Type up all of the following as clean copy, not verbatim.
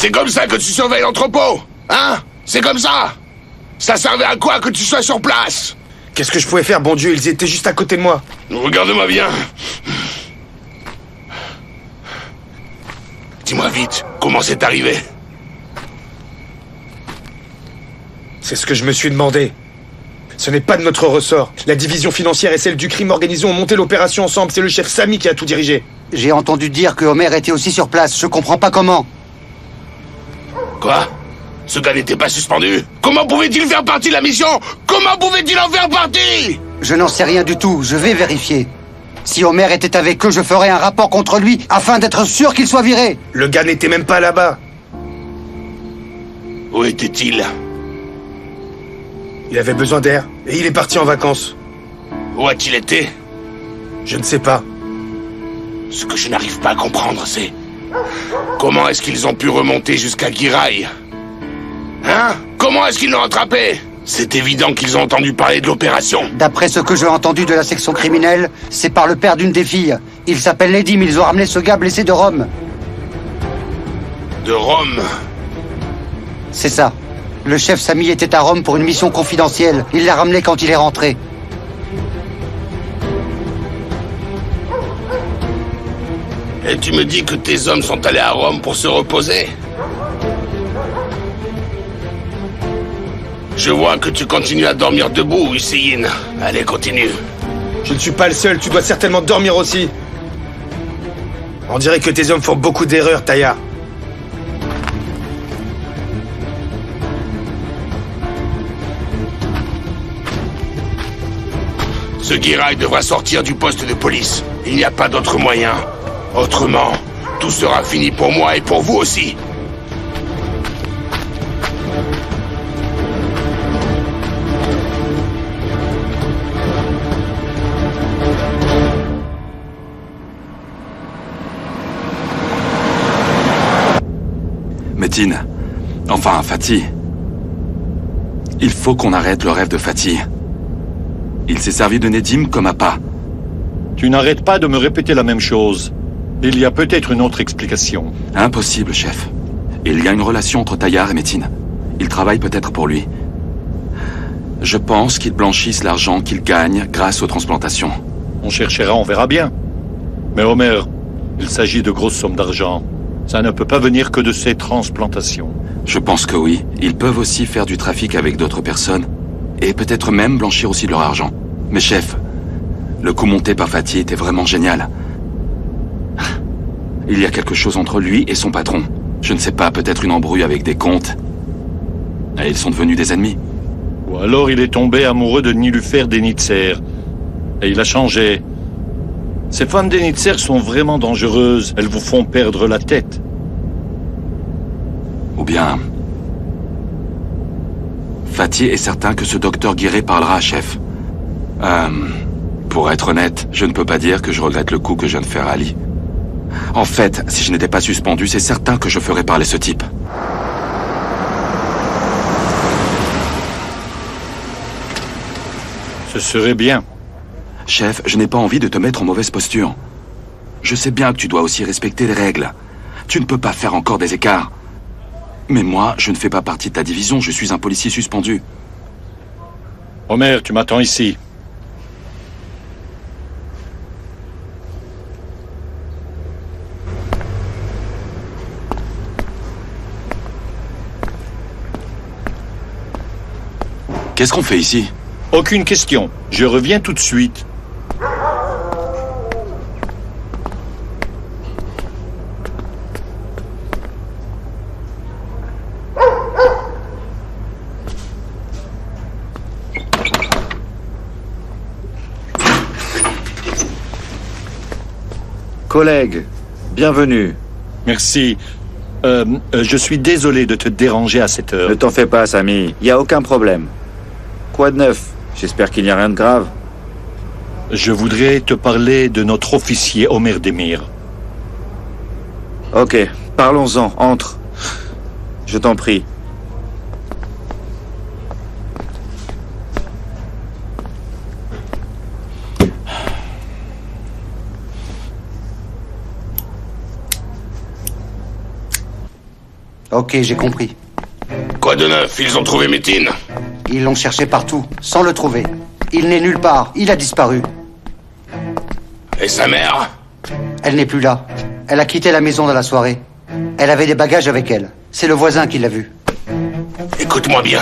C'est comme ça que tu surveilles l'entrepôt? Hein? C'est comme ça? Ça servait à quoi que tu sois sur place? Qu'est-ce que je pouvais faire, bon Dieu? Ils étaient juste à côté de moi. Regarde-moi bien. Dis-moi vite, comment c'est arrivé? C'est ce que je me suis demandé. Ce n'est pas de notre ressort. La division financière et celle du crime organisé ont monté l'opération ensemble. C'est le chef Samy qui a tout dirigé. J'ai entendu dire que Homer était aussi sur place. Je comprends pas comment. Quoi? Ce gars n'était pas suspendu? Comment pouvait-il faire partie de la mission? Comment pouvait-il en faire partie? Je n'en sais rien du tout. Je vais vérifier. Si Homer était avec eux, je ferai un rapport contre lui afin d'être sûr qu'il soit viré. Le gars n'était même pas là-bas. Où était-il? Il avait besoin d'air et il est parti en vacances. Où a-t-il été? Je ne sais pas. Ce que je n'arrive pas à comprendre, c'est... Comment est-ce qu'ils ont pu remonter jusqu'à Girai? Hein? Comment est-ce qu'ils l'ont attrapé? C'est évident qu'ils ont entendu parler de l'opération. D'après ce que j'ai entendu de la section criminelle, c'est par le père d'une des filles. Il s'appelle Lady, mais ils ont ramené ce gars blessé de Rome. De Rome? C'est ça. Le chef Samy était à Rome pour une mission confidentielle. Il l'a ramené quand il est rentré. Et tu me dis que tes hommes sont allés à Rome pour se reposer? Je vois que tu continues à dormir debout, Hussein. Allez, continue. Je ne suis pas le seul, tu dois certainement dormir aussi. On dirait que tes hommes font beaucoup d'erreurs, Taya. Ce Girai devra sortir du poste de police. Il n'y a pas d'autre moyen. Autrement, tout sera fini pour moi et pour vous aussi. Metin, enfin Fatih. Il faut qu'on arrête le rêve de Fatih. Il s'est servi de Nedim comme appât. Tu n'arrêtes pas de me répéter la même chose. Il y a peut-être une autre explication. Impossible, chef. Il y a une relation entre Tayyar et Metin. Il travaille peut-être pour lui. Je pense qu'ils blanchissent l'argent qu'ils gagnent grâce aux transplantations. On cherchera, on verra bien. Mais Homer, il s'agit de grosses sommes d'argent. Ça ne peut pas venir que de ces transplantations. Je pense que oui. Ils peuvent aussi faire du trafic avec d'autres personnes. Et peut-être même blanchir aussi leur argent. Mais chef, le coup monté par Fatih était vraiment génial. Il y a quelque chose entre lui et son patron. Je ne sais pas, peut-être une embrouille avec des comptes. Et ils sont devenus des ennemis. Ou alors il est tombé amoureux de Nilufer Denitzer. Et il a changé. Ces femmes Denitzer sont vraiment dangereuses. Elles vous font perdre la tête. Ou bien... Fatih est certain que ce docteur Guiré parlera, chef. Pour être honnête, je ne peux pas dire que je regrette le coup que je viens de faire à Ali. En fait, si je n'étais pas suspendu, c'est certain que je ferais parler ce type. Ce serait bien. Chef, je n'ai pas envie de te mettre en mauvaise posture. Je sais bien que tu dois aussi respecter les règles. Tu ne peux pas faire encore des écarts. Mais moi, je ne fais pas partie de ta division, je suis un policier suspendu. Homer, tu m'attends ici. Qu'est-ce qu'on fait ici? Aucune question. Je reviens tout de suite. Collègue, bienvenue. Merci. Je suis désolé de te déranger à cette heure. Ne t'en fais pas, Samy. Il n'y a aucun problème. Quoi de neuf? J'espère qu'il n'y a rien de grave. Je voudrais te parler de notre officier Homer Demir. Ok, parlons-en. Entre. Je t'en prie. Ok, j'ai compris. Quoi de neuf? Ils ont trouvé Métine? Ils l'ont cherché partout, sans le trouver. Il n'est nulle part, il a disparu. Et sa mère? Elle n'est plus là. Elle a quitté la maison dans la soirée. Elle avait des bagages avec elle. C'est le voisin qui l'a vue. Écoute-moi bien.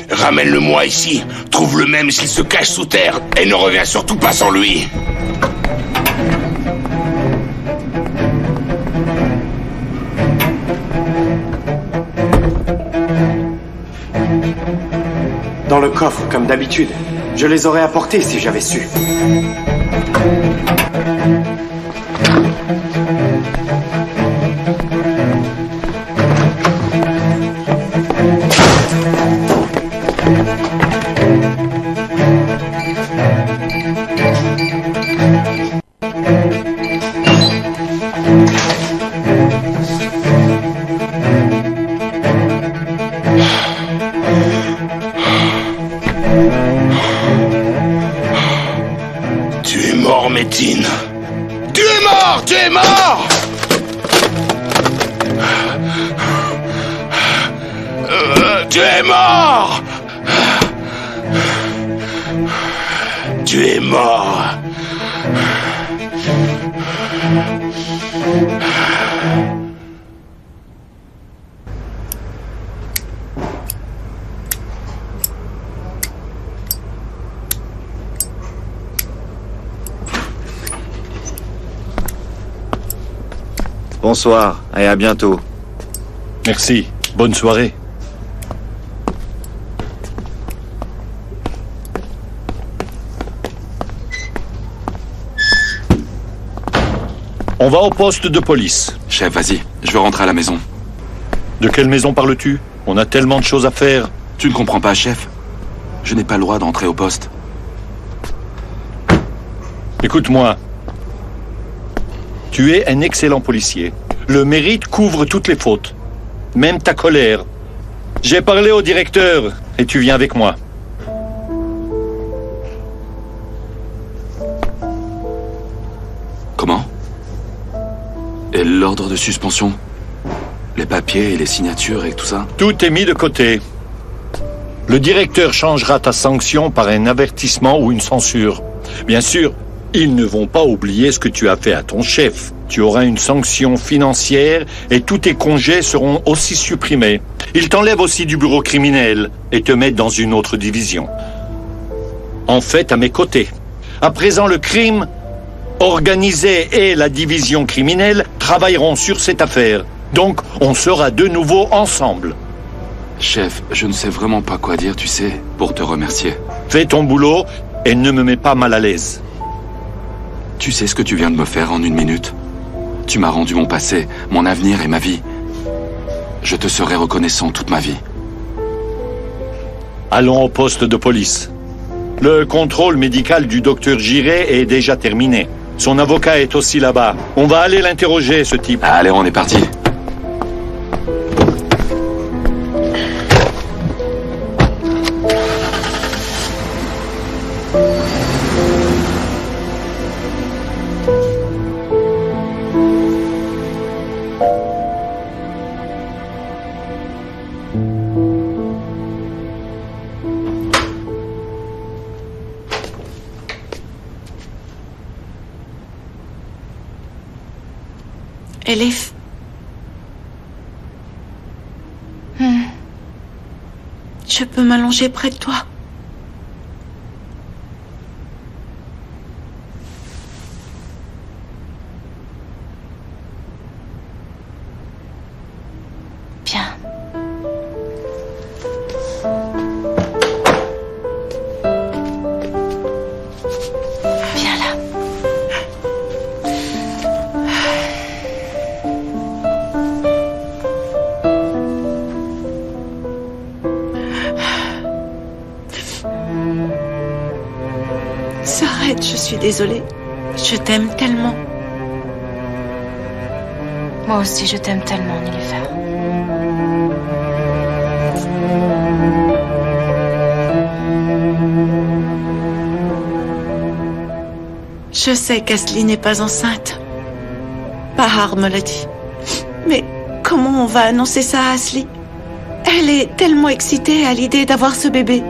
Ramène-le-moi ici. Trouve-le même s'il se cache sous terre. Et ne reviens surtout pas sans lui. Dans le coffre, comme d'habitude. Je les aurais apportés si j'avais su. Tu es mort, Métine. Tu es mort! Tu es mort! Tu es mort! Tu es mort! Bonsoir, et à bientôt. Merci. Bonne soirée. On va au poste de police. Chef, vas-y, je veux rentrer à la maison. De quelle maison parles-tu? On a tellement de choses à faire. Tu ne comprends pas, chef? Je n'ai pas le droit d'entrer au poste. Écoute-moi. Tu es un excellent policier. Le mérite couvre toutes les fautes. Même ta colère. J'ai parlé au directeur et tu viens avec moi. Comment? Et l'ordre de suspension? Les papiers et les signatures et tout ça? Tout est mis de côté. Le directeur changera ta sanction par un avertissement ou une censure. Bien sûr, ils ne vont pas oublier ce que tu as fait à ton chef. Tu auras une sanction financière et tous tes congés seront aussi supprimés. Ils t'enlèvent aussi du bureau criminel et te mettent dans une autre division. En fait, à mes côtés. À présent, le crime organisé et la division criminelle travailleront sur cette affaire. Donc, on sera de nouveau ensemble. Chef, je ne sais vraiment pas quoi dire, tu sais, pour te remercier. Fais ton boulot et ne me mets pas mal à l'aise. Tu sais ce que tu viens de me faire en 1 minute? Tu m'as rendu mon passé, mon avenir et ma vie. Je te serai reconnaissant toute ma vie. Allons au poste de police. Le contrôle médical du docteur Giré est déjà terminé. Son avocat est aussi là-bas. On va aller l'interroger, ce type. Allez, on est parti. Elif. Je peux m'allonger près de toi. Bien. Viens là. S'arrête, je suis désolée. Je t'aime tellement. Moi aussi, je t'aime tellement, Nilüfer. Je sais qu'Asli n'est pas enceinte. Bahar me l'a dit. Mais Comment on va annoncer ça à Ashley? Elle est tellement excitée à l'idée d'avoir ce bébé.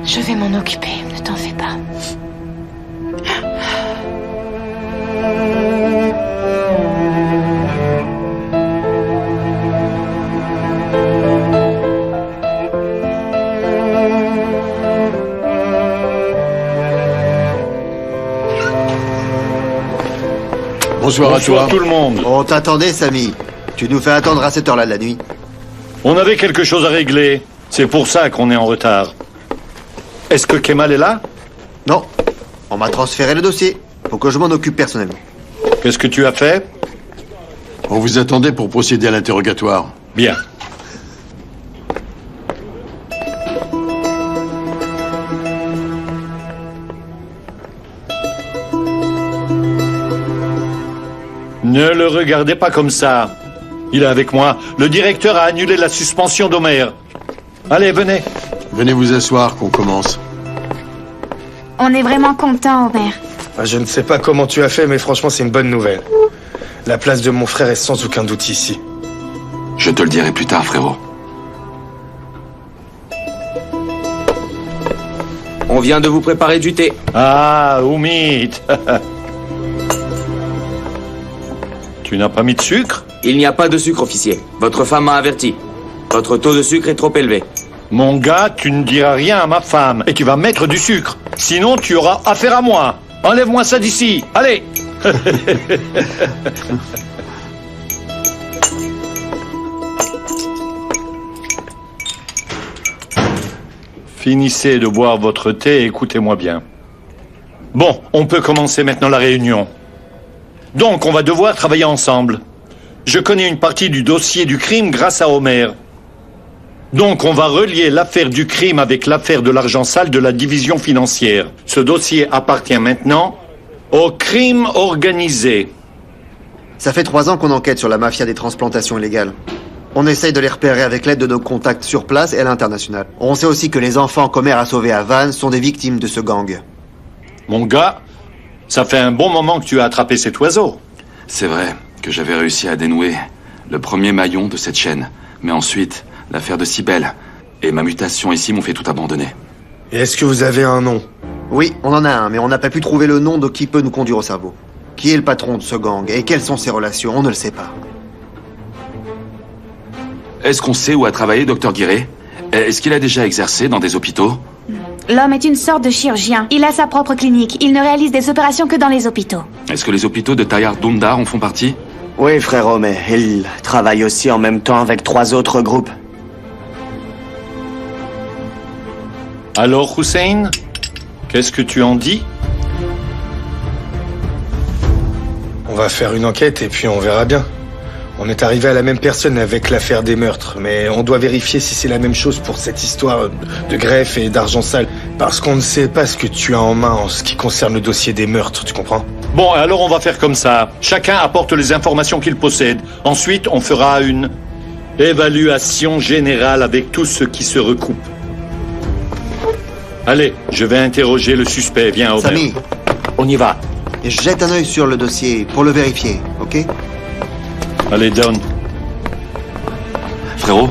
Je vais m'en occuper, ne t'en fais pas. Bonsoir à toi. Bonsoir tout le monde. On t'attendait, Samy. Tu nous fais attendre à cette heure-là de la nuit. On avait quelque chose à régler. C'est pour ça qu'on est en retard. Est-ce que Kemal est là? Non. On m'a transféré le dossier. Faut que je m'en occupe personnellement. Qu'est-ce que tu as fait? On vous attendait pour procéder à l'interrogatoire. Bien. Ne le regardez pas comme ça. Il est avec moi. Le directeur a annulé la suspension d'Homer. Allez, venez. Venez vous asseoir, qu'on commence. On est vraiment content, Homer. Je ne sais pas comment tu as fait, mais franchement, c'est une bonne nouvelle. La place de mon frère est sans aucun doute ici. Je te le dirai plus tard, frérot. On vient de vous préparer du thé. Ah, Oumid. Tu n'as pas mis de sucre? Il n'y a pas de sucre, officier. Votre femme m'a averti. Votre taux de sucre est trop élevé. Mon gars, tu ne diras rien à ma femme et tu vas mettre du sucre. Sinon, tu auras affaire à moi. Enlève-moi ça d'ici. Allez. Finissez de boire votre thé et écoutez-moi bien. Bon, on peut commencer maintenant la réunion. Donc, on va devoir travailler ensemble. Je connais une partie du dossier du crime grâce à Homer. Donc, on va relier l'affaire du crime avec l'affaire de l'argent sale de la division financière. Ce dossier appartient maintenant au crime organisé. Ça fait 3 ans qu'on enquête sur la mafia des transplantations illégales. On essaye de les repérer avec l'aide de nos contacts sur place et à l'international. On sait aussi que les enfants qu'Homer a sauvés à Vannes sont des victimes de ce gang. Mon gars, ça fait un bon moment que tu as attrapé cet oiseau. C'est vrai que j'avais réussi à dénouer le premier maillon de cette chaîne. Mais ensuite, l'affaire de Cybèle et ma mutation ici m'ont fait tout abandonner. Et est-ce que vous avez un nom? Oui, on en a un, mais on n'a pas pu trouver le nom de qui peut nous conduire au cerveau. Qui est le patron de ce gang et quelles sont ses relations, on ne le sait pas. Est-ce qu'on sait où a travaillé Dr Guiré? Est-ce qu'il a déjà exercé dans des hôpitaux? L'homme est une sorte de chirurgien. Il a sa propre clinique. Il ne réalise des opérations que dans les hôpitaux. Est-ce que les hôpitaux de Tayar Dundar en font partie? Oui, frère Homer. Il travaille aussi en même temps avec 3 autres groupes. Alors, Hussein, qu'est-ce que tu en dis? On va faire une enquête et puis on verra bien. On est arrivé à la même personne avec l'affaire des meurtres, mais on doit vérifier si c'est la même chose pour cette histoire de greffe et d'argent sale. Parce qu'on ne sait pas ce que tu as en main en ce qui concerne le dossier des meurtres, tu comprends? Bon, alors on va faire comme ça. Chacun apporte les informations qu'il possède. Ensuite, on fera une évaluation générale avec tout ce qui se recoupe. Allez, je vais interroger le suspect. Viens, Homer. Samy, on y va. jette un œil sur le dossier pour le vérifier, ok? Allez, Don. Frérot?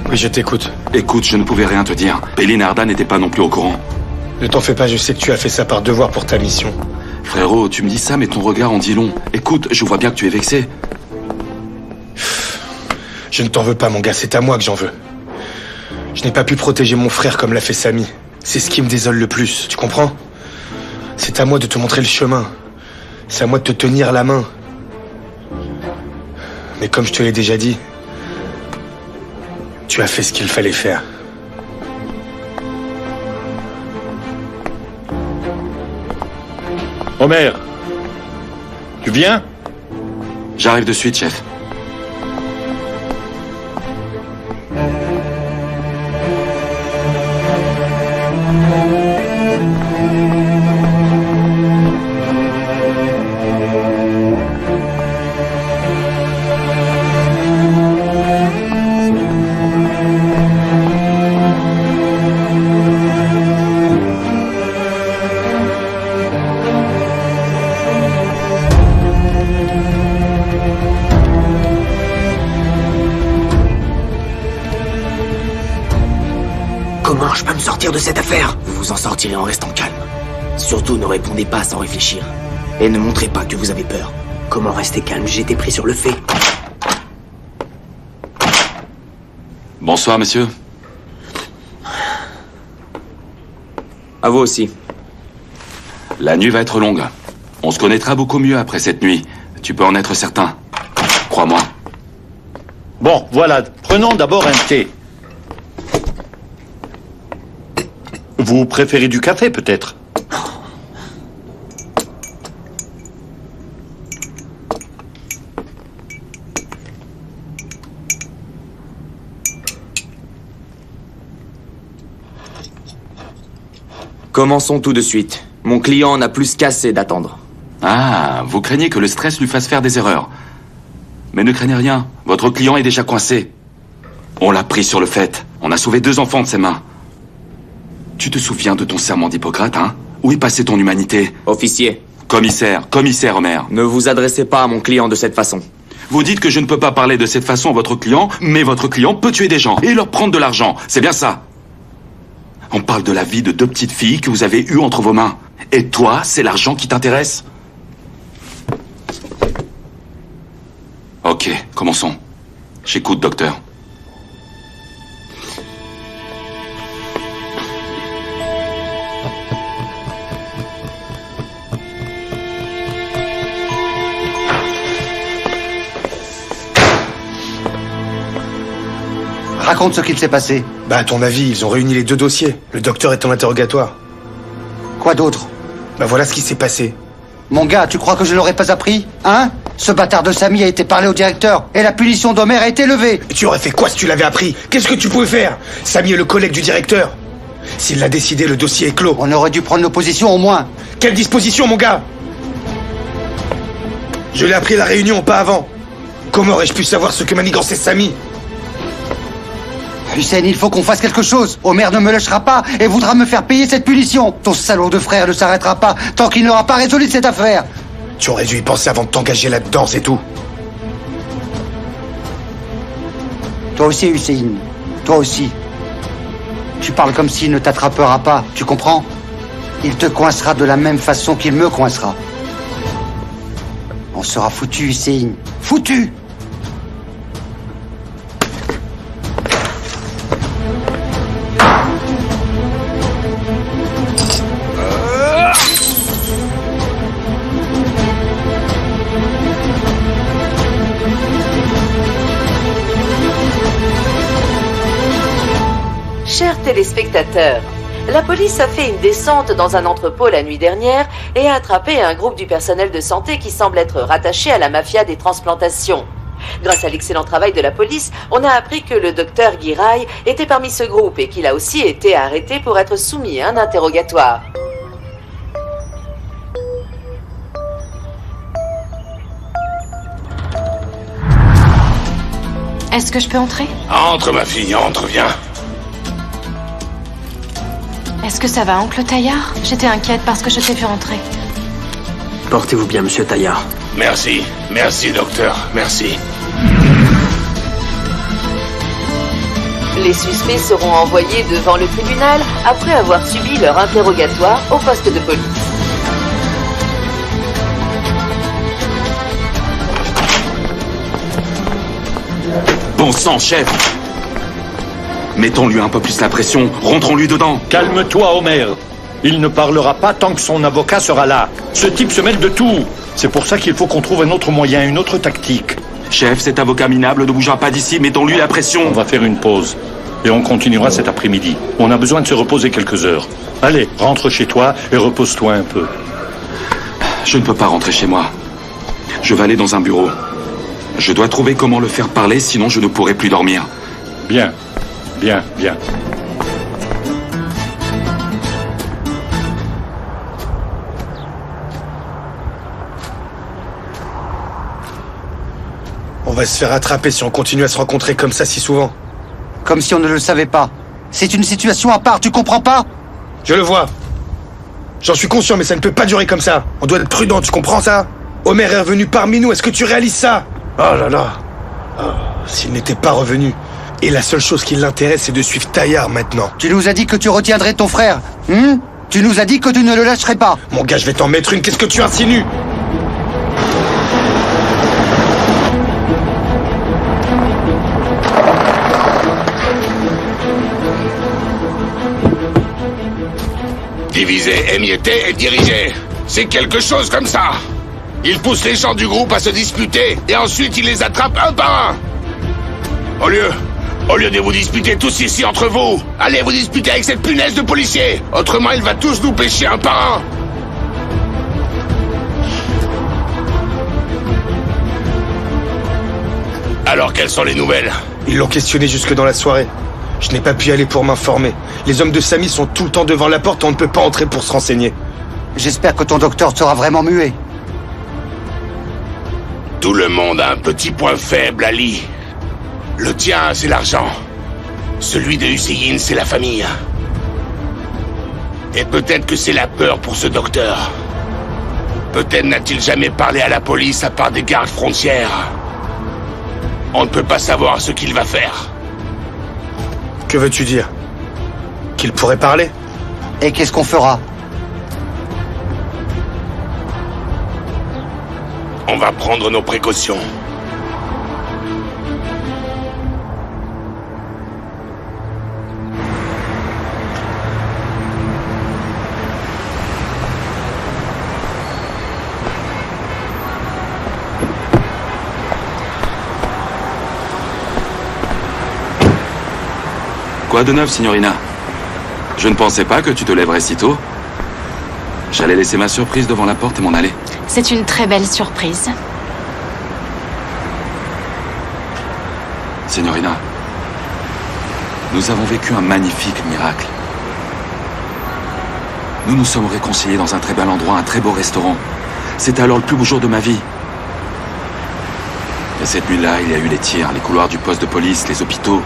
Oui, je t'écoute. Écoute, je ne pouvais rien te dire. Péline Arda n'était pas non plus au courant. Ne t'en fais pas, je sais que tu as fait ça par devoir pour ta mission. Frérot, tu me dis ça, mais ton regard en dit long. Écoute, je vois bien que tu es vexé. Je ne t'en veux pas, mon gars, c'est à moi que j'en veux. Je n'ai pas pu protéger mon frère comme l'a fait Samy. C'est ce qui me désole le plus, tu comprends? C'est à moi de te montrer le chemin. C'est à moi de te tenir la main. Mais comme je te l'ai déjà dit, tu as fait ce qu'il fallait faire. Homer, tu viens? J'arrive de suite, chef. sortir de cette affaire. Vous vous en sortirez en restant calme. Surtout ne répondez pas sans réfléchir. Et ne montrez pas que vous avez peur. Comment rester calme? J'ai été pris sur le fait. Bonsoir, monsieur. À vous aussi. La nuit va être longue. On se connaîtra beaucoup mieux après cette nuit. Tu peux en être certain. Crois-moi. Bon, voilà. Prenons d'abord un thé. Vous préférez du café, peut-être? Commençons tout de suite. Mon client n'a plus qu'assez d'attendre. Ah, vous craignez que le stress lui fasse faire des erreurs. Mais ne craignez rien, votre client est déjà coincé. On l'a pris sur le fait. On a sauvé 2 enfants de ses mains. Tu te souviens de ton serment d'Hippocrate, hein? Où est passée ton humanité? Officier. Commissaire, Homer. Ne vous adressez pas à mon client de cette façon. Vous dites que je ne peux pas parler de cette façon à votre client, mais votre client peut tuer des gens et leur prendre de l'argent. C'est bien ça? On parle de la vie de 2 petites filles que vous avez eues entre vos mains. Et toi, c'est l'argent qui t'intéresse? Ok, commençons. J'écoute, docteur. Raconte ce qu'il s'est passé. Bah, à ton avis, ils ont réuni les 2 dossiers. Le docteur est en interrogatoire. Quoi d'autre? Bah, voilà ce qui s'est passé. Mon gars, tu crois que je l'aurais pas appris? Hein? Ce bâtard de Samy a été parlé au directeur, et la punition d'Homer a été levée. Et tu aurais fait quoi si tu l'avais appris? Qu'est-ce que tu pouvais faire? Samy est le collègue du directeur. S'il l'a décidé, le dossier est clos. On aurait dû prendre nos positions au moins. Quelle disposition, mon gars? Je l'ai appris à la réunion, pas avant. Comment aurais-je pu savoir ce que manigançait Samy? Hussein, il faut qu'on fasse quelque chose. Homer ne me lâchera pas et voudra me faire payer cette punition. Ton salaud de frère ne s'arrêtera pas tant qu'il n'aura pas résolu cette affaire. Tu aurais dû y penser avant de t'engager là-dedans, c'est tout. Toi aussi, Hussein. Toi aussi. Tu parles comme s'il ne t'attrapera pas, tu comprends? Il te coincera de la même façon qu'il me coincera. On sera foutu, Hussein. Foutu! Chers téléspectateurs, la police a fait une descente dans un entrepôt la nuit dernière et a attrapé un groupe du personnel de santé qui semble être rattaché à la mafia des transplantations. Grâce à l'excellent travail de la police, on a appris que le docteur Giray était parmi ce groupe et qu'il a aussi été arrêté pour être soumis à un interrogatoire. Est-ce que je peux entrer? Entre, ma fille, entre, viens. Est-ce que ça va, oncle Taillard? J'étais inquiète parce que je t'ai vu rentrer. Portez-vous bien, monsieur Taillard. Merci, docteur, merci. Les suspects seront envoyés devant le tribunal après avoir subi leur interrogatoire au poste de police. Bon sang, chef! Mettons-lui un peu plus la pression, rentrons-lui dedans. Calme-toi, Homer. Il ne parlera pas tant que son avocat sera là. Ce type se mêle de tout. C'est pour ça qu'il faut qu'on trouve un autre moyen, une autre tactique. Chef, cet avocat minable ne bougera pas d'ici, mettons-lui la pression. On va faire une pause. Et on continuera cet après-midi. On a besoin de se reposer quelques heures. Allez, rentre chez toi et repose-toi un peu. Je ne peux pas rentrer chez moi. Je vais aller dans un bureau. Je dois trouver comment le faire parler, sinon je ne pourrai plus dormir. Bien. Bien. On va se faire attraper si on continue à se rencontrer comme ça si souvent. Comme si on ne le savait pas. C'est une situation à part, tu comprends pas? Je le vois. J'en suis conscient, mais ça ne peut pas durer comme ça. On doit être prudent, tu comprends ça? Homer est revenu parmi nous, est-ce que tu réalises ça? Oh là là. Oh, s'il n'était pas revenu, Et la seule chose qui l'intéresse, c'est de suivre Taillard maintenant. Tu nous as dit que tu retiendrais ton frère, Tu nous as dit que tu ne le lâcherais pas. Mon gars, je vais t'en mettre une, qu'est-ce que tu insinues? Diviser, émietter et diriger. C'est quelque chose comme ça. Il pousse les gens du groupe à se disputer et ensuite il les attrape un par un. Au lieu de vous disputer tous ici entre vous, allez vous disputer avec cette punaise de policier. Autrement, il va tous nous pêcher un par un. Alors, quelles sont les nouvelles? Ils l'ont questionné jusque dans la soirée. Je n'ai pas pu y aller pour m'informer. Les hommes de Samy sont tout le temps devant la porte, on ne peut pas entrer pour se renseigner. J'espère que ton docteur sera vraiment muet. Tout le monde a un petit point faible, Ali. Le tien, c'est l'argent. Celui de Hussein, c'est la famille. Et peut-être que c'est la peur pour ce docteur. Peut-être n'a-t-il jamais parlé à la police à part des gardes frontières. On ne peut pas savoir ce qu'il va faire. Que veux-tu dire? Qu'il pourrait parler? Et qu'est-ce qu'on fera? On va prendre nos précautions. Quoi de neuf, signorina? Je ne pensais pas que tu te lèverais si tôt. J'allais laisser ma surprise devant la porte et m'en aller. C'est une très belle surprise. Signorina, nous avons vécu un magnifique miracle. Nous nous sommes réconciliés dans un très bel endroit, un très beau restaurant. C'était alors le plus beau jour de ma vie. Et cette nuit-là, il y a eu les tirs, les couloirs du poste de police, les hôpitaux.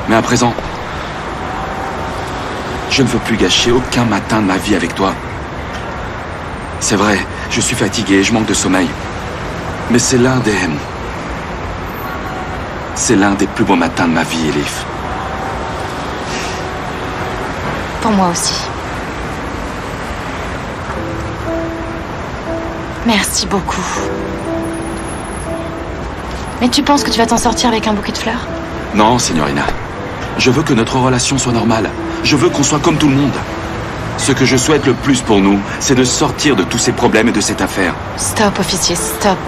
Mais à présent, je ne veux plus gâcher aucun matin de ma vie avec toi. C'est vrai, je suis fatigué, je manque de sommeil. Mais c'est l'un des plus beaux matins de ma vie, Elif. Pour moi aussi. Merci beaucoup. Mais tu penses que tu vas t'en sortir avec un bouquet de fleurs? Non, signorina. Je veux que notre relation soit normale. Je veux qu'on soit comme tout le monde. Ce que je souhaite le plus pour nous, c'est de sortir de tous ces problèmes et de cette affaire. Stop, officier, stop.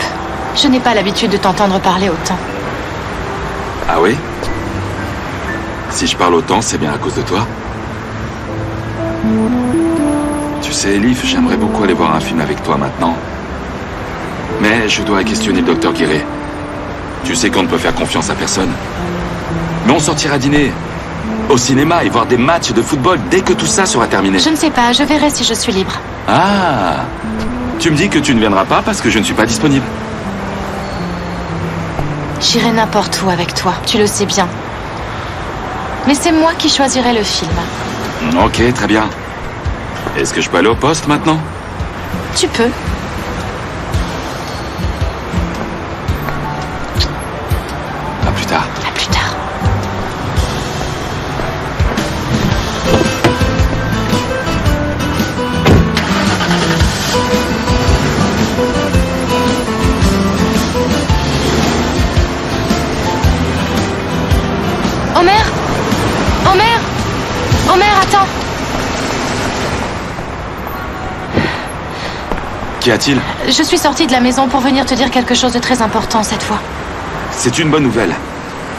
Je n'ai pas l'habitude de t'entendre parler autant. Ah oui? Si je parle autant, c'est bien à cause de toi. Tu sais, Elif, j'aimerais beaucoup aller voir un film avec toi maintenant. Mais je dois questionner le docteur Guiré. Tu sais qu'on ne peut faire confiance à personne. Mais on sortira dîner, au cinéma et voir des matchs de football dès que tout ça sera terminé. Je ne sais pas, je verrai si je suis libre. Ah! Tu me dis que tu ne viendras pas parce que je ne suis pas disponible. J'irai n'importe où avec toi, tu le sais bien. Mais c'est moi qui choisirai le film. Ok, très bien. Est-ce que je peux aller au poste maintenant? Tu peux. À plus tard. À plus tard. Omer! Omer! Omer, attends! Qu'y a-t-il? Je suis sortie de la maison pour venir te dire quelque chose de très important cette fois. C'est une bonne nouvelle.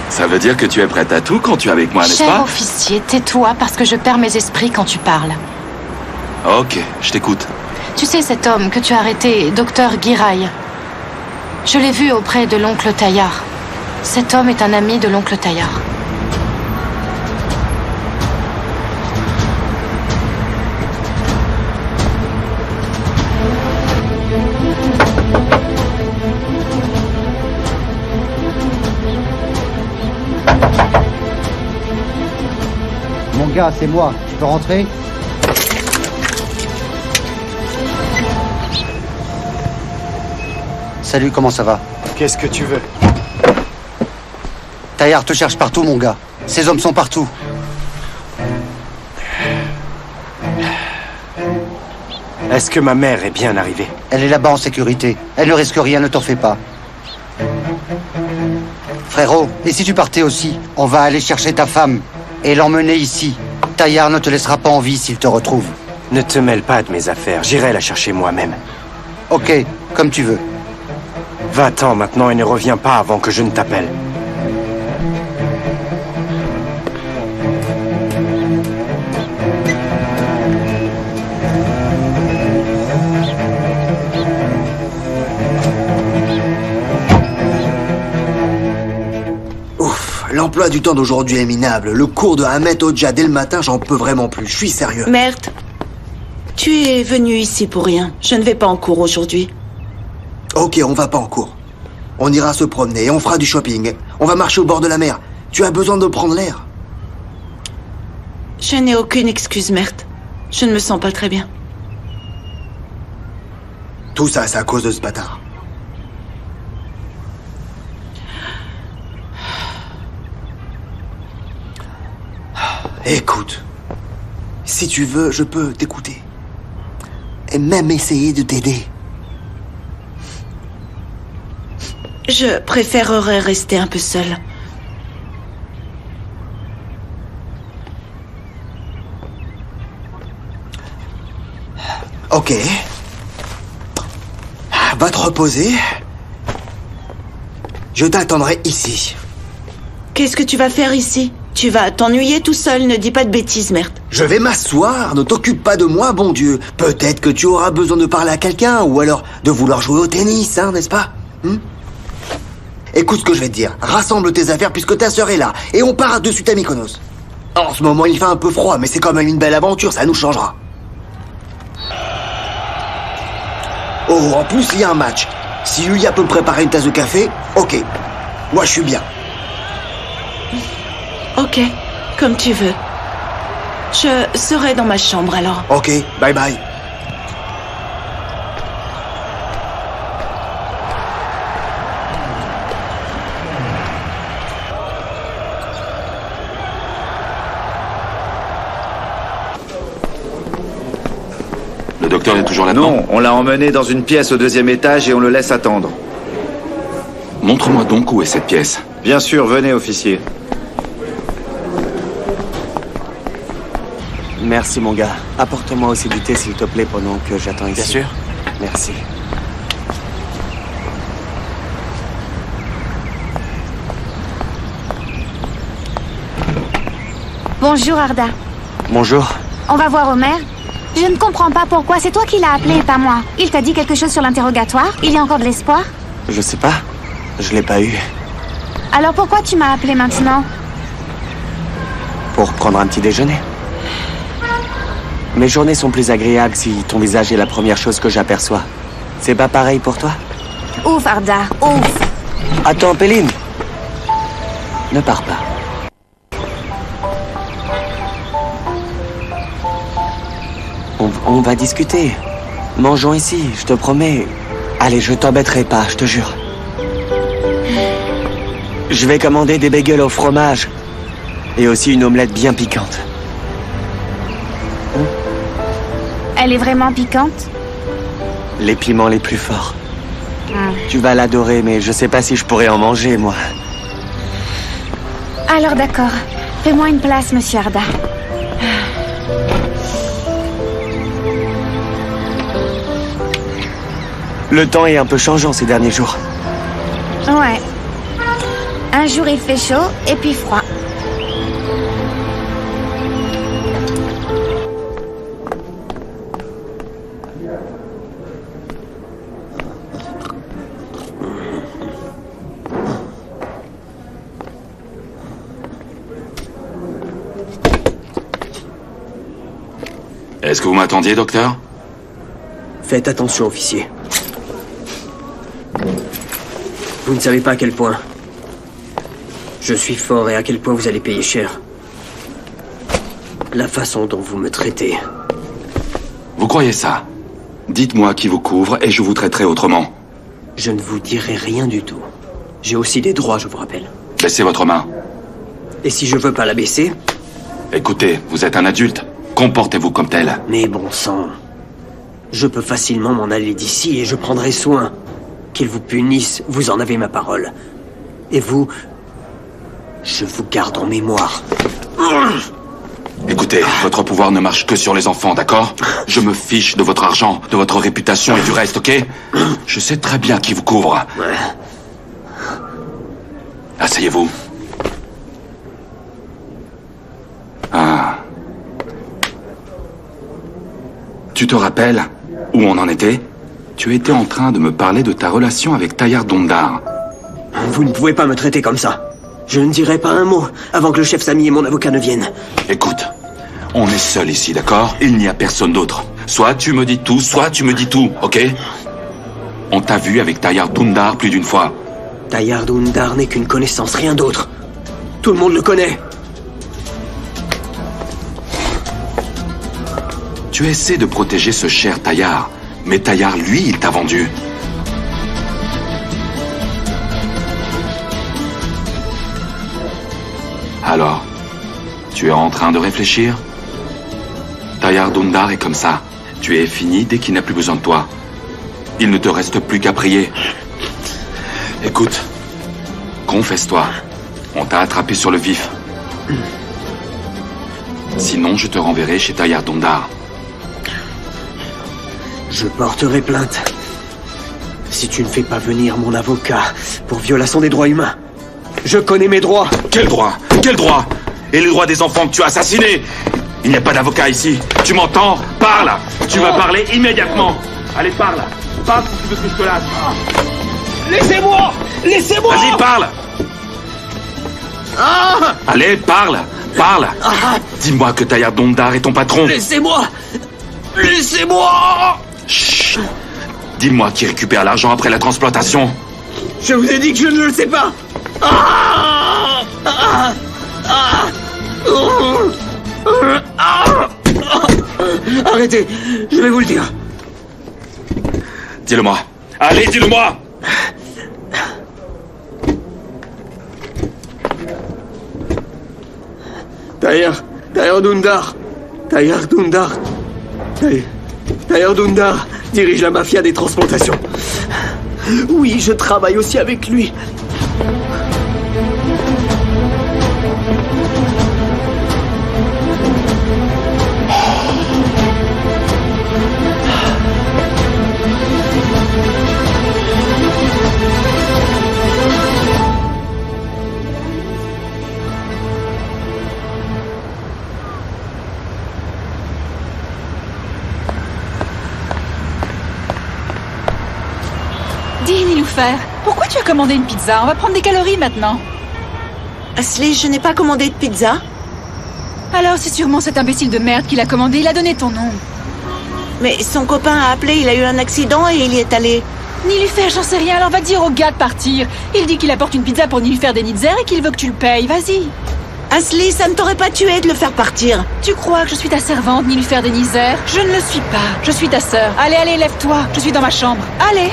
Ça veut dire que tu es prête à tout quand tu es avec moi, n'est-ce pas? Cher officier, tais-toi parce que je perds mes esprits quand tu parles. Ok, je t'écoute. Tu sais cet homme que tu as arrêté, docteur Guiraï. Je l'ai vu auprès de l'oncle Taillard. Cet homme est un ami de l'oncle Taillard. Mon gars, c'est moi. Tu peux rentrer? Salut, comment ça va? Qu'est-ce que tu veux? Taillard te cherche partout, mon gars. Ces hommes sont partout. Est-ce que ma mère est bien arrivée? Elle est là-bas en sécurité. Elle ne risque rien, ne t'en fais pas. Frérot, et si tu partais aussi? On va aller chercher ta femme et l'emmener ici. Taillard ne te laissera pas en vie s'il te retrouve. Ne te mêle pas de mes affaires, j'irai la chercher moi-même. Ok, comme tu veux. Va-t'en maintenant et ne reviens pas avant que je ne t'appelle. L'emploi du temps d'aujourd'hui est minable. Le cours de Ahmed Hodja dès le matin, j'en peux vraiment plus. Je suis sérieux. Merde. Tu es venu ici pour rien. Je ne vais pas en cours aujourd'hui. Ok, on va pas en cours. On ira se promener et on fera du shopping. On va marcher au bord de la mer. Tu as besoin de prendre l'air. Je n'ai aucune excuse, Merde. Je ne me sens pas très bien. Tout ça, c'est à cause de ce bâtard. Écoute, si tu veux, je peux t'écouter. Et même essayer de t'aider. Je préférerais rester un peu seule. Ok. Va te reposer. Je t'attendrai ici. Qu'est-ce que tu vas faire ici? Tu vas t'ennuyer tout seul, ne dis pas de bêtises, Merde. Je vais m'asseoir, ne t'occupe pas de moi, bon Dieu. Peut-être que tu auras besoin de parler à quelqu'un, ou alors de vouloir jouer au tennis, hein, n'est-ce pas? Écoute ce que je vais te dire. Rassemble tes affaires puisque ta sœur est là, et on part de suite à Mykonos. En ce moment, il fait un peu froid, mais c'est quand même une belle aventure, ça nous changera. Oh, en plus, il y a un match. Si Yulia peut me préparer une tasse de café, ok. Moi, je suis bien. Ok, comme tu veux. Je serai dans ma chambre alors. Ok, bye bye. Le docteur est toujours là-dedans? Non, on l'a emmené dans une pièce au 2e étage et on le laisse attendre. Montre-moi donc où est cette pièce. Bien sûr, venez, officier. Merci, mon gars. Apporte-moi aussi du thé, s'il te plaît, pendant que j'attends ici. Bien sûr. Merci. Bonjour, Arda. Bonjour. On va voir Omer. Je ne comprends pas pourquoi. C'est toi qui l'as appelé et pas moi. Il t'a dit quelque chose sur l'interrogatoire? Il y a encore de l'espoir? Je sais pas. Je l'ai pas eu. Alors pourquoi tu m'as appelé maintenant? Pour prendre un petit déjeuner. Mes journées sont plus agréables si ton visage est la première chose que j'aperçois. C'est pas pareil pour toi? Ouf, Arda, ouf. Attends, Péline. Ne pars pas. On va discuter. Mangeons ici, je te promets. Allez, je t'embêterai pas, je te jure. Je vais commander des bagels au fromage. Et aussi une omelette bien piquante. Elle est vraiment piquante? Les piments les plus forts. Tu vas l'adorer, mais je sais pas si je pourrais en manger, moi. Alors d'accord. Fais-moi une place, monsieur Arda. Le temps est un peu changeant ces derniers jours. Ouais. Un jour il fait chaud, et puis froid. Est-ce que vous m'attendiez, docteur? Faites attention, officier. Vous ne savez pas à quel point je suis fort et à quel point vous allez payer cher. La façon dont vous me traitez. Vous croyez ça? Dites-moi qui vous couvre et je vous traiterai autrement. Je ne vous dirai rien du tout. J'ai aussi des droits, je vous rappelle. Baissez votre main. Et si je veux pas la baisser? Écoutez, vous êtes un adulte. Comportez-vous comme tel. Mais bon sang... Je peux facilement m'en aller d'ici et je prendrai soin. Qu'ils vous punissent, vous en avez ma parole. Et vous... Je vous garde en mémoire. Écoutez, votre pouvoir ne marche que sur les enfants, d'accord? Je me fiche de votre argent, de votre réputation et du reste, ok? Je sais très bien qui vous couvre. Asseyez-vous. Ah. Tu te rappelles où on en était? Tu étais en train de me parler de ta relation avec Tayyar Dondar. Vous ne pouvez pas me traiter comme ça. Je ne dirai pas un mot avant que le chef Sami et mon avocat ne viennent. Écoute, on est seuls ici, d'accord? Il n'y a personne d'autre. Soit tu me dis tout, soit tu me dis tout, ok? On t'a vu avec Tayyar Dondar plus d'une fois. Tayyar Dondar n'est qu'une connaissance, rien d'autre. Tout le monde le connaît. Tu essaies de protéger ce cher Tayyar, mais Tayyar, lui, il t'a vendu. Alors, tu es en train de réfléchir? Tayyar Dondar est comme ça. Tu es fini dès qu'il n'a plus besoin de toi. Il ne te reste plus qu'à prier. Écoute, confesse-toi. On t'a attrapé sur le vif. Sinon, je te renverrai chez Tayyar Dondar. Je porterai plainte. Si tu ne fais pas venir mon avocat pour violation des droits humains. Je connais mes droits. Quel droit? Quel droit? Et les droits des enfants que tu as assassinés? Il n'y a pas d'avocat ici. Tu m'entends? Parle! Tu vas parler immédiatement. Allez, parle. Parle si tu veux que je te lâche. Laissez-moi! Laissez-moi! Vas-y, parle! Allez, parle! Parle! Dis-moi que Tayyar Dondar est ton patron. Laissez-moi! Laissez-moi! Chut! Dis-moi qui récupère l'argent après la transplantation. Je vous ai dit que je ne le sais pas! Arrêtez! Je vais vous le dire. Dis-le-moi. Allez, dis-le-moi! Tayyar Dondar. Tayyar Dondar dirige la mafia des transplantations. Oui, je travaille aussi avec lui. Dis, Niloufer, pourquoi tu as commandé une pizza? On va prendre des calories maintenant. Ashley, je n'ai pas commandé de pizza. Alors c'est sûrement cet imbécile de merde qui l'a commandé, il a donné ton nom. Mais son copain a appelé, il a eu un accident et il y est allé. Niloufer, j'en sais rien, alors va dire au gars de partir. Il dit qu'il apporte une pizza pour Niloufer Denitzer et qu'il veut que tu le payes, vas-y. Ashley, ça ne t'aurait pas tué de le faire partir. Tu crois que je suis ta servante, Niloufer Denitzer? Je ne le suis pas, je suis ta sœur. Allez, allez, lève-toi, je suis dans ma chambre. Allez.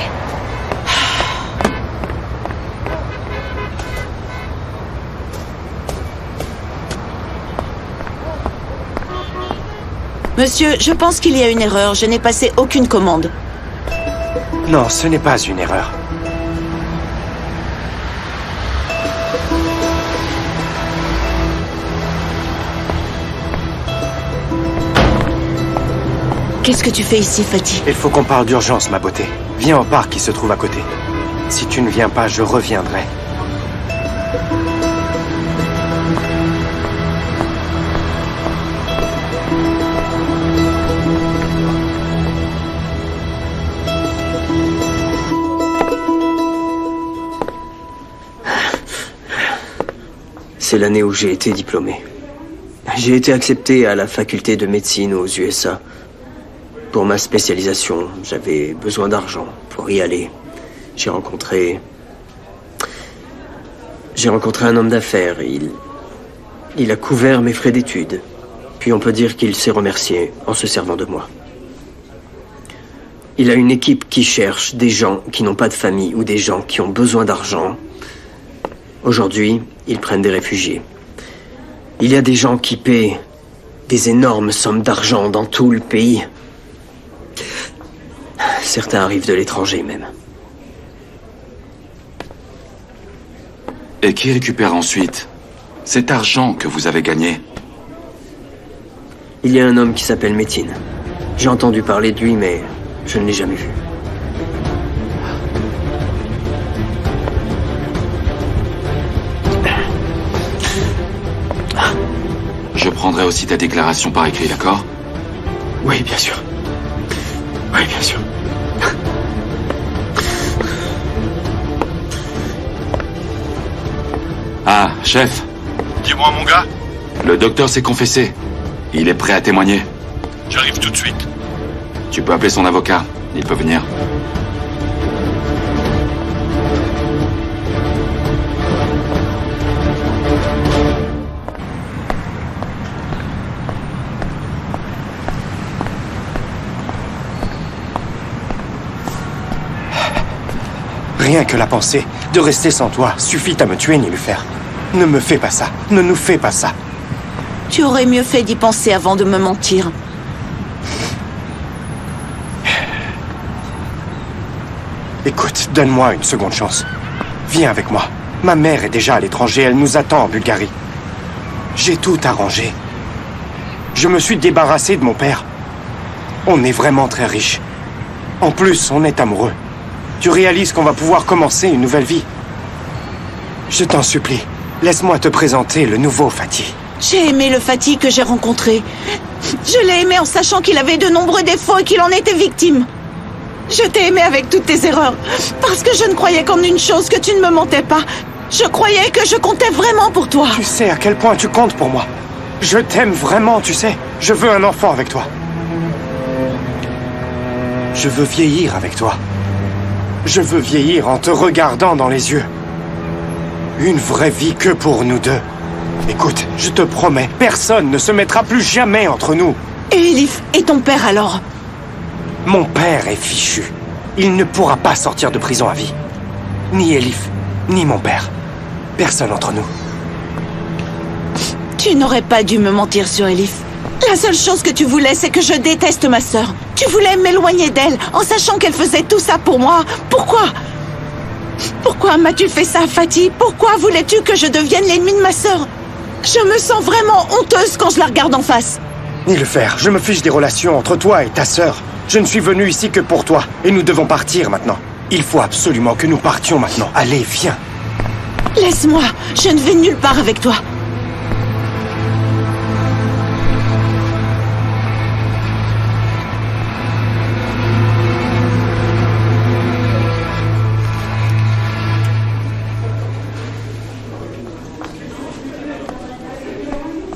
Monsieur, je pense qu'il y a une erreur. Je n'ai passé aucune commande. Non, ce n'est pas une erreur. Qu'est-ce que tu fais ici, Fatih? Il faut qu'on parle d'urgence, ma beauté. Viens au parc qui se trouve à côté. Si tu ne viens pas, je reviendrai. C'est l'année où j'ai été diplômé. J'ai été accepté à la faculté de médecine aux USA. Pour ma spécialisation, j'avais besoin d'argent pour y aller. J'ai rencontré un homme d'affaires. Il a couvert mes frais d'études. Puis on peut dire qu'il s'est remercié en se servant de moi. Il a une équipe qui cherche des gens qui n'ont pas de famille ou des gens qui ont besoin d'argent. Aujourd'hui, ils prennent des réfugiés. Il y a des gens qui paient des énormes sommes d'argent dans tout le pays. Certains arrivent de l'étranger même. Et qui récupère ensuite cet argent que vous avez gagné? Il y a un homme qui s'appelle Metin. J'ai entendu parler de lui, mais je ne l'ai jamais vu. Je prendrai aussi ta déclaration par écrit, d'accord? Oui, bien sûr. Oui, bien sûr. Ah, chef. Dis-moi, mon gars. Le docteur s'est confessé. Il est prêt à témoigner. J'arrive tout de suite. Tu peux appeler son avocat. Il peut venir. Rien que la pensée de rester sans toi suffit à me tuer, Nilufer. Ne me fais pas ça. Ne nous fais pas ça. Tu aurais mieux fait d'y penser avant de me mentir. Écoute, donne-moi une seconde chance. Viens avec moi. Ma mère est déjà à l'étranger, elle nous attend en Bulgarie. J'ai tout arrangé. Je me suis débarrassé de mon père. On est vraiment très riches. En plus, on est amoureux. Tu réalises qu'on va pouvoir commencer une nouvelle vie. Je t'en supplie, laisse-moi te présenter le nouveau Fatih. J'ai aimé le Fatih que j'ai rencontré. Je l'ai aimé en sachant qu'il avait de nombreux défauts et qu'il en était victime. Je t'ai aimé avec toutes tes erreurs, parce que je ne croyais qu'en une chose, que tu ne me mentais pas. Je croyais que je comptais vraiment pour toi. Tu sais à quel point tu comptes pour moi. Je t'aime vraiment, tu sais. Je veux un enfant avec toi. Je veux vieillir avec toi. Je veux vieillir en te regardant dans les yeux. Une vraie vie que pour nous deux. Écoute, je te promets, personne ne se mettra plus jamais entre nous. Et Elif, et ton père alors? Mon père est fichu. Il ne pourra pas sortir de prison à vie. Ni Elif, ni mon père. Personne entre nous. Tu n'aurais pas dû me mentir sur Elif. La seule chose que tu voulais, c'est que je déteste ma sœur. Tu voulais m'éloigner d'elle, en sachant qu'elle faisait tout ça pour moi. Pourquoi? Pourquoi m'as-tu fait ça, Fatih? Pourquoi voulais-tu que je devienne l'ennemi de ma sœur? Je me sens vraiment honteuse quand je la regarde en face. Nilufer, je me fiche des relations entre toi et ta sœur. Je ne suis venu ici que pour toi, et nous devons partir maintenant. Il faut absolument que nous partions maintenant. Allez, viens. Laisse-moi, je ne vais nulle part avec toi.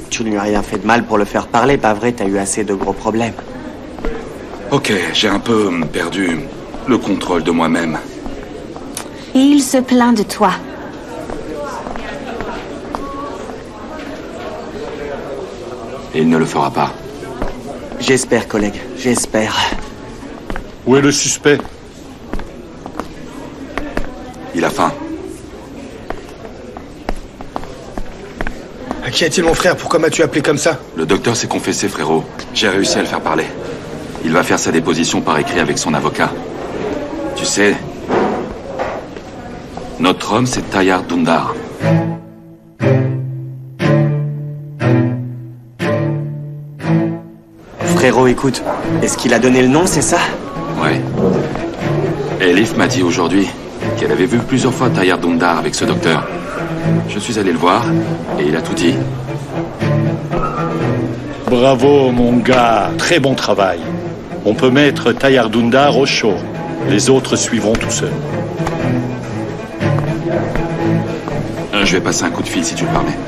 Tu ne lui as rien fait de mal pour le faire parler, pas vrai? T'as eu assez de gros problèmes. Ok, j'ai un peu perdu le contrôle de moi-même. Et il se plaint de toi. Et il ne le fera pas. J'espère, collègue, j'espère. Où est le suspect? Il a faim. Qu'y a-t-il, mon frère? Pourquoi m'as-tu appelé comme ça? Le docteur s'est confessé, frérot. J'ai réussi à le faire parler. Il va faire sa déposition par écrit avec son avocat. Tu sais, notre homme, c'est Tayyar Dundar. Frérot, écoute, est-ce qu'il a donné le nom, c'est ça? Ouais. Elif m'a dit aujourd'hui qu'elle avait vu plusieurs fois Tayyar Dundar avec ce docteur. Je suis allé le voir et il a tout dit. Bravo, mon gars. Très bon travail. On peut mettre Tayyar Dundar au chaud. Les autres suivront tout seuls. Je vais passer un coup de fil si tu le permets.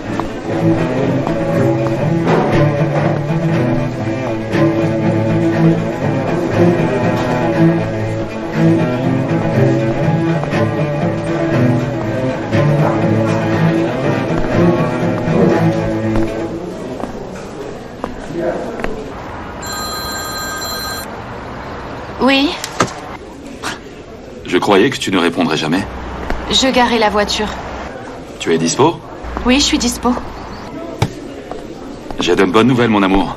Oui, Je croyais que tu ne répondrais jamais. je garais la voiture. Tu es dispo? Oui, je suis dispo. J'ai de bonnes nouvelles, mon amour.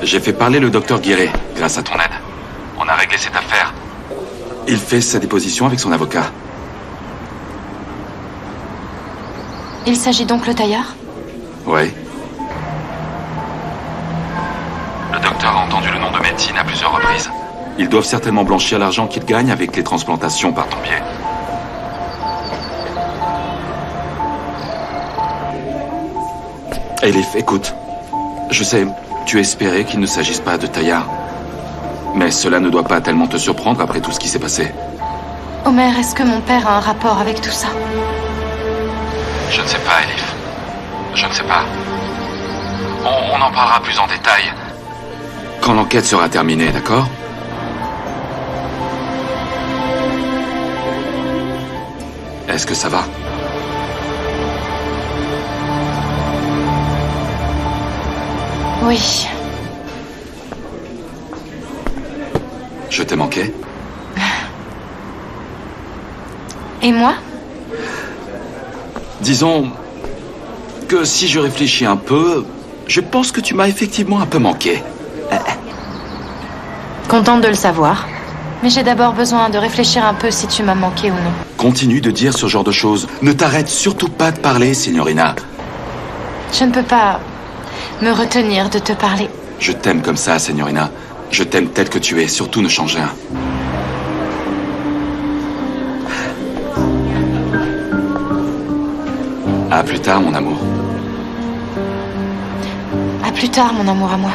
J'ai fait parler le docteur Guéret, grâce à ton aide. On a réglé cette affaire. Il fait sa déposition avec son avocat. Il s'agit donc le tailleur? Oui. Le docteur a entendu le nom de médecine à plusieurs reprises. Ils doivent certainement blanchir l'argent qu'ils gagnent avec les transplantations par ton biais. Elif, écoute. Je sais, tu espérais qu'il ne s'agisse pas de taillard. Mais cela ne doit pas tellement te surprendre après tout ce qui s'est passé. Omer, est-ce que mon père a un rapport avec tout ça? Je ne sais pas, Elif. Je ne sais pas. On en parlera plus en détail quand l'enquête sera terminée, d'accord? Est-ce que ça va? Oui. Je t'ai manqué? Et moi? Disons que si je réfléchis un peu, je pense que tu m'as effectivement un peu manqué. Contente de le savoir. Mais j'ai d'abord besoin de réfléchir un peu si tu m'as manqué ou non. Continue de dire ce genre de choses. Ne t'arrête surtout pas de parler, signorina. Je ne peux pas me retenir de te parler. Je t'aime comme ça, signorina. Je t'aime tel que tu es. Surtout ne change rien. À plus tard, mon amour. À plus tard, mon amour à moi.